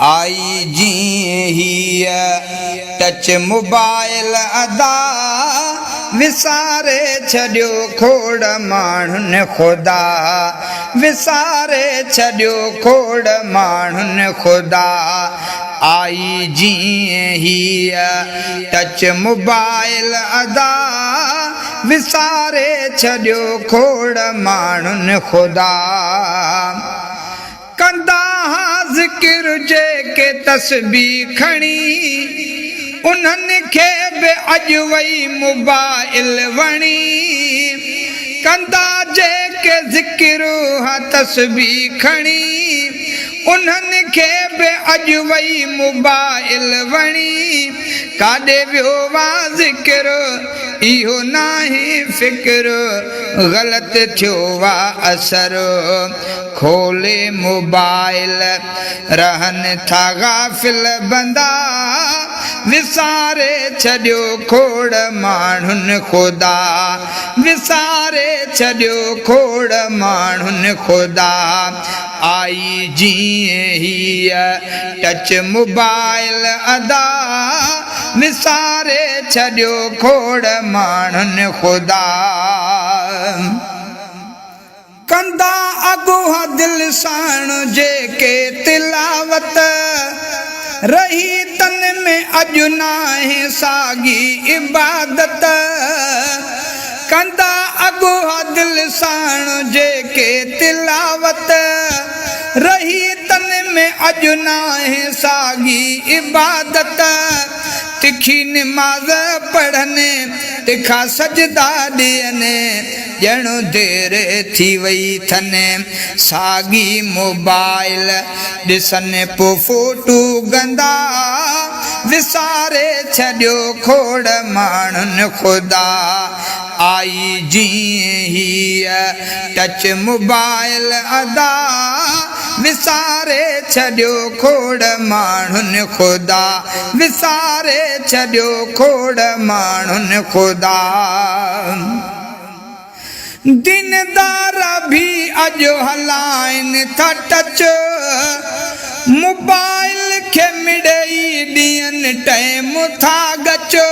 आई जीअं हीअ touch mobile अदा विसारे छॾियो खोड़ माण्हुनि ख़ुदा विसारे छॾियो खोड़ माण्हुनि ख़ुदा आई जीअं हीअ टच मोबाइल अदा विसारे छॾियो खोड़ माण्हुनि ख़ुदा कंदा ज़िक्र जेके तस्बीह खणी उन्हनि खे बि अॼु वई मोबाइल वणी कंदा जेके ज़िक्र तस्बीह खणी उन्हनि खे बि अॼु वई मोबाइल वणी काॾे वियो आहे ज़िक्र इहो नाहे फ़िक्र ग़लति थियो आहे असर खोले मोबाइल रहनि था गाफ़िल बंदा विसारे छॾियो खोड़ माण्हुनि ख़ुदा विसारे छॾियो खोड़ माण्हुनि ख़ुदा आई जीअं हीअ टच मोबाइल अदा विसारे छॾियो खोड़ माण्हुनि ख़ुदा कंदा अॻुहा दिलि साण जेके तिलावत रही तन में अॼु नाहे साॻी इबादत कंदा अॻुहा दिलि साण जेके तिलावत रही तन में अॼु नाहे साॻी इबादत तिखी निमाज़ पढ़नि तिखा सजदा ॾियनि ॼणो देर थी वई थने साॻी मोबाइल ॾिसनि पोइ फोटू गंदा विसारे छॾियो खोड़ माण्हुनि ख़ुदा आई जीअं हीअ टच मोबाइल अदा विसारे छॾियो खोड़ माण्हुनि ख़ुदा विसारे छॾियो खोड़ माण्हुनि ख़ुदा दीनदार भी अॼु हलाइनि था टच मोबाइल खे मिड़ेई ॾियनि टाइम था गचो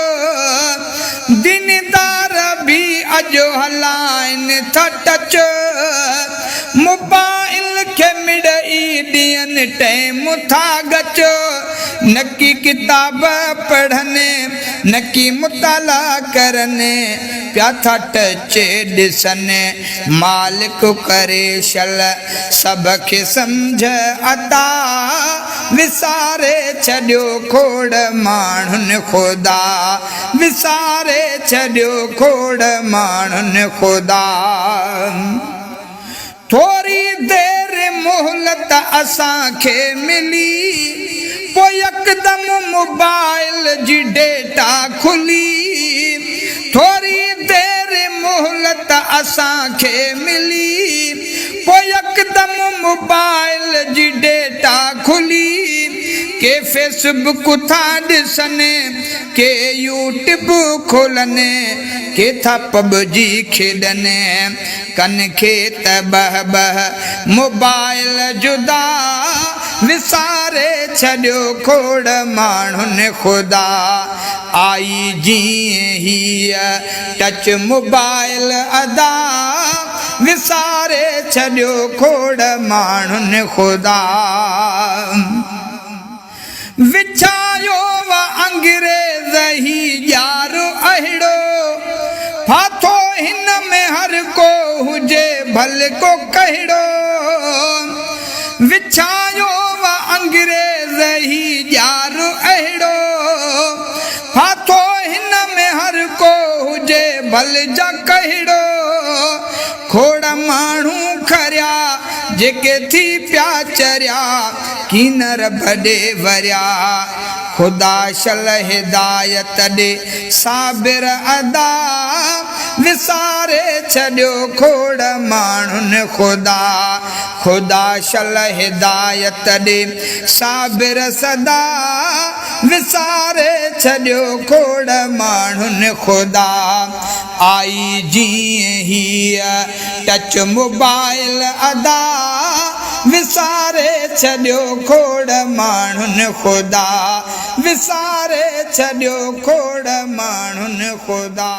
दीनदार भी अॼु हलाइनि था टच मोबाइल खे मिड़ेई ॾियनि टाइम था गचो नकी किताब पढ़नि नकी मुताला करनि पिया था टच ॾिसनि मालिक करे शल सभ खे सम्झ अता विसारे छॾियो खोड़ माण्हुनि ख़ुदा विसारे छॾियो खोड़ माण्हुनि ख़ुदा थोरी देरि मोहलत असांखे मिली पोइ यकदमि मोबाइल जी डेटा खुली थोरी देरि मोहलत असांखे मिली पोइ यकदमि मोबाइल जी डेटा खुली के फेसबुक था ॾिसनि के यूट्यूब खोलनि के था पबजी खेॾनि कन खे त ॿ मोबाइल जुदा विसारे छॾियो खोड़ माण्हुनि ख़ुदा आई जीअं हीअ टच मोबाइल अदा विसारे छॾियो खोड़ माण्हुनि ख़ुदा विछायो वा अंग्रेज़ ही यारो अहिड़ो फाथो हिन में हर को हुजे भले को कहिड़ो विछायो वा अंग्रेज़ ही यारो अहिड़ो फाथो हिन में हर को हुजे भले जा कहिड़ो खोड़ माण्हू खरिया जेके थी पिया चरिया कीनर भॾे वरिया ख़ुदा शल हिदायत ॾे साबिर अदा विसारे छॾियो खोड़ माण्हुनि ख़ुदा ख़ुदा शल हिदायत ॾे साबिर सदा विसारे छॾियो खोड़ माण्हुनि ख़ुदा आई जीअं हीअ टच मोबाइल अदा विसारे छॾियो खोड़ माण्हुनि ख़ुदा विसारे छॾियो खोड़ माण्हुनि ख़ुदा